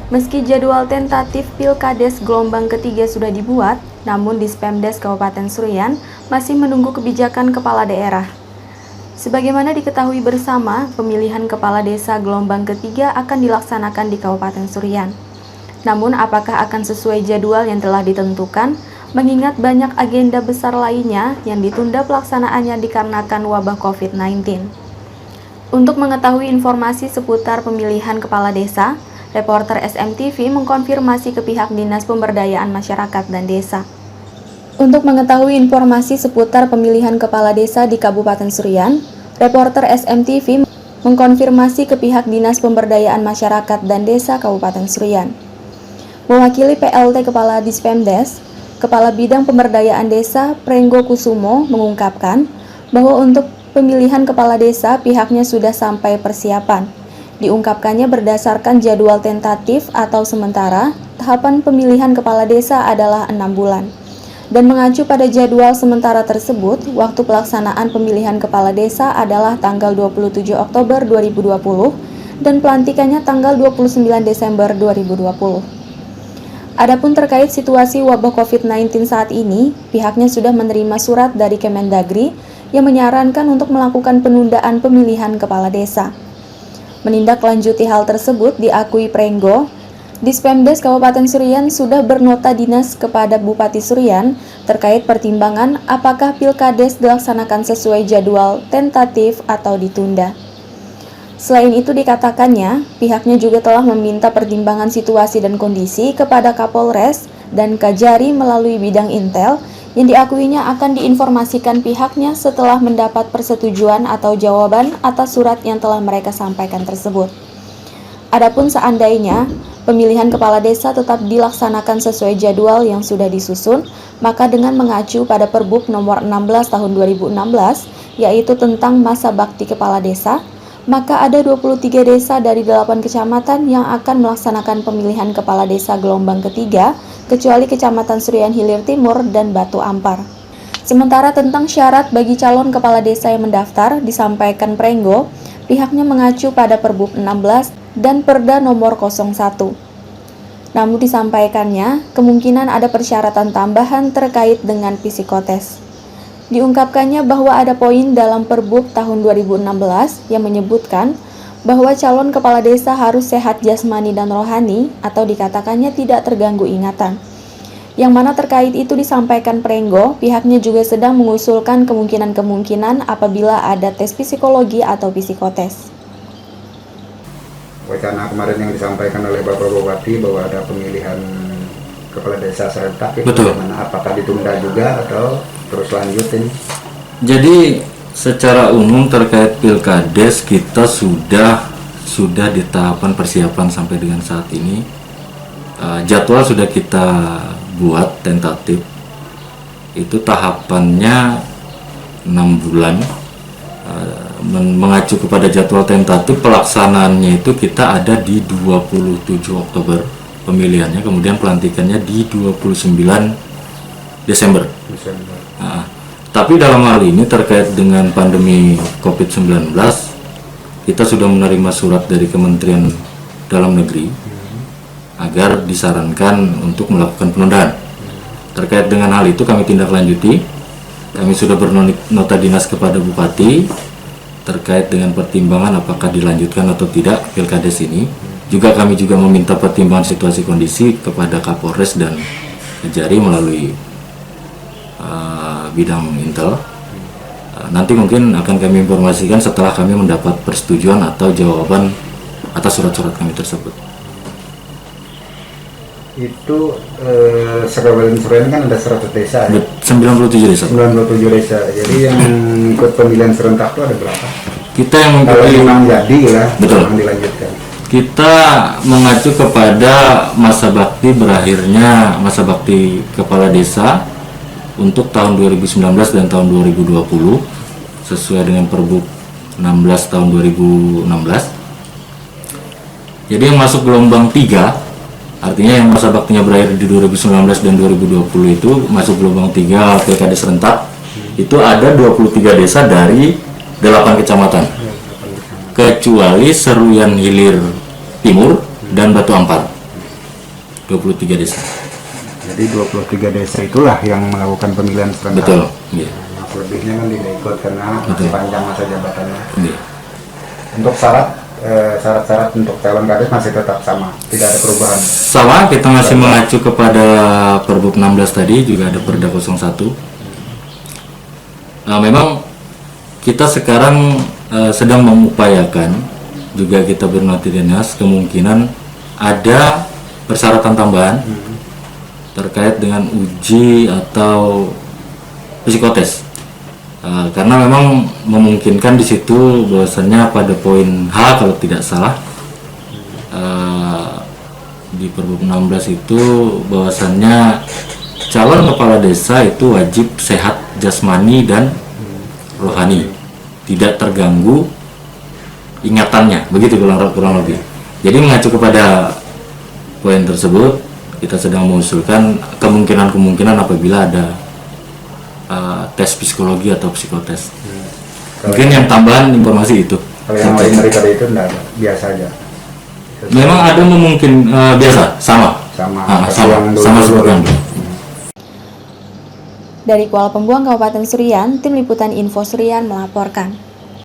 Meski jadwal tentatif Pilkades gelombang ketiga sudah dibuat, namun Dispemdes Kabupaten Seruyan masih menunggu kebijakan kepala daerah. Sebagaimana diketahui bersama, pemilihan kepala desa gelombang ketiga akan dilaksanakan di Kabupaten Seruyan. Namun apakah akan sesuai jadwal yang telah ditentukan, mengingat banyak agenda besar lainnya yang ditunda pelaksanaannya dikarenakan wabah COVID-19. Untuk mengetahui informasi seputar pemilihan kepala desa, reporter SMTV mengkonfirmasi ke pihak Dinas Pemberdayaan Masyarakat dan Desa. Untuk mengetahui informasi seputar pemilihan kepala desa di Kabupaten Seruyan, reporter SMTV mengkonfirmasi ke pihak Dinas Pemberdayaan Masyarakat dan Desa Kabupaten Seruyan. Mewakili PLT Kepala Dispemdes, Kepala Bidang Pemberdayaan Desa Prenggo Kusumo mengungkapkan bahwa untuk pemilihan kepala desa pihaknya sudah sampai persiapan. Diungkapkannya berdasarkan jadwal tentatif atau sementara, tahapan pemilihan kepala desa adalah 6 bulan. Dan mengacu pada jadwal sementara tersebut, waktu pelaksanaan pemilihan kepala desa adalah tanggal 27 Oktober 2020 dan pelantikannya tanggal 29 Desember 2020. Adapun terkait situasi wabah COVID-19 saat ini, pihaknya sudah menerima surat dari Kemendagri yang menyarankan untuk melakukan penundaan pemilihan kepala desa. Menindaklanjuti hal tersebut, diakui Prenggo, Dispemdes Kabupaten Seruyan sudah bernota dinas kepada Bupati Seruyan terkait pertimbangan apakah Pilkades dilaksanakan sesuai jadwal tentatif atau ditunda. Selain itu dikatakannya, pihaknya juga telah meminta pertimbangan situasi dan kondisi kepada Kapolres dan Kajari melalui bidang Intel yang diakuinya akan diinformasikan pihaknya setelah mendapat persetujuan atau jawaban atas surat yang telah mereka sampaikan tersebut. Adapun seandainya pemilihan kepala desa tetap dilaksanakan sesuai jadwal yang sudah disusun, maka dengan mengacu pada Perbub nomor 16 tahun 2016, yaitu tentang masa bakti kepala desa, maka ada 23 desa dari 8 kecamatan yang akan melaksanakan pemilihan kepala desa gelombang ketiga, kecuali Kecamatan Seruyan Hilir Timur dan Batu Ampar. Sementara tentang syarat bagi calon kepala desa yang mendaftar, disampaikan Prenggo, pihaknya mengacu pada Perbub 16 dan Perda nomor 01. Namun disampaikannya, kemungkinan ada persyaratan tambahan terkait dengan psikotes. Diungkapkannya bahwa ada poin dalam Perbub tahun 2016 yang menyebutkan bahwa calon kepala desa harus sehat jasmani dan rohani atau dikatakannya tidak terganggu ingatan. Yang mana terkait itu disampaikan Prenggo, pihaknya juga sedang mengusulkan kemungkinan-kemungkinan apabila ada tes psikologi atau psikotes. Wacana kemarin yang disampaikan oleh Bapak Bupati bahwa ada pemilihan kepala desa serentak, bagaimana? Apakah ditunda juga atau terus lanjutin? Jadi secara umum terkait Pilkades kita sudah di tahapan persiapan sampai dengan saat ini. Jadwal sudah kita buat tentatif. Itu tahapannya 6 bulan. Mengacu kepada jadwal tentatif, pelaksanaannya itu kita ada di 27 Oktober pemilihannya, kemudian pelantikannya di 29 Desember. Tapi dalam hal ini terkait dengan pandemi COVID-19, kita sudah menerima surat dari Kementerian Dalam Negeri agar disarankan untuk melakukan penundaan. Terkait dengan hal itu kami tindak lanjuti. Kami sudah bernota dinas kepada Bupati terkait dengan pertimbangan apakah dilanjutkan atau tidak Pilkades ini. Kami juga meminta pertimbangan situasi kondisi kepada Kapolres dan Kajari melalui bidang Intel. Nanti mungkin akan kami informasikan setelah kami mendapat persetujuan atau jawaban atas surat-surat kami tersebut. Itu Kabupaten Seruyan kan ada 100 desa ya? 97 desa. 97 desa. Jadi yang ikut pemilihan serentak itu ada berapa? Kita yang kalau memang jadi lah, betul, yang dilanjutkan. Kita mengacu kepada masa bakti berakhirnya masa bakti kepala desa untuk tahun 2019 dan tahun 2020 sesuai dengan Perbub 16 tahun 2016. Jadi yang masuk gelombang 3, artinya yang masa baktinya berakhir di 2019 dan 2020 itu masuk gelombang 3 Pilkada serentak. Itu ada 23 desa dari 8 kecamatan. Kecuali Seruyan Hilir Timur dan Batu Ampar. 23 desa. Jadi 23 desa itulah yang melakukan pemilihan serentak. Betul. Iya. Selebihnya kan tidak ikut karena masih panjang masa jabatannya. Iya. Untuk syarat-syarat untuk calon kades masih tetap sama, tidak ada perubahan. Sama, kita masih mengacu kepada Perbup 16 tadi, juga ada Perda 01. Nah, memang kita sekarang sedang mengupayakan, juga kita bernoti dinas, kemungkinan ada persyaratan tambahan terkait dengan uji atau psikotes. Karena memang memungkinkan di situ bahwasannya pada poin H kalau tidak salah di Perbup 16 itu bahwasannya calon kepala desa itu wajib sehat jasmani dan rohani, tidak terganggu ingatannya, begitu kurang lebih. Jadi mengacu kepada poin tersebut, kita sedang mengusulkan kemungkinan apabila ada tes psikologi atau psikotes. Mungkin yang tambahan informasi itu. Kalau yang lain daripada itu enggak ada, biasa aja. Memang ada biasa, sama seperti yang dulu. Dari Kuala Pembuang, Kabupaten Serian, Tim Liputan Info Serian melaporkan.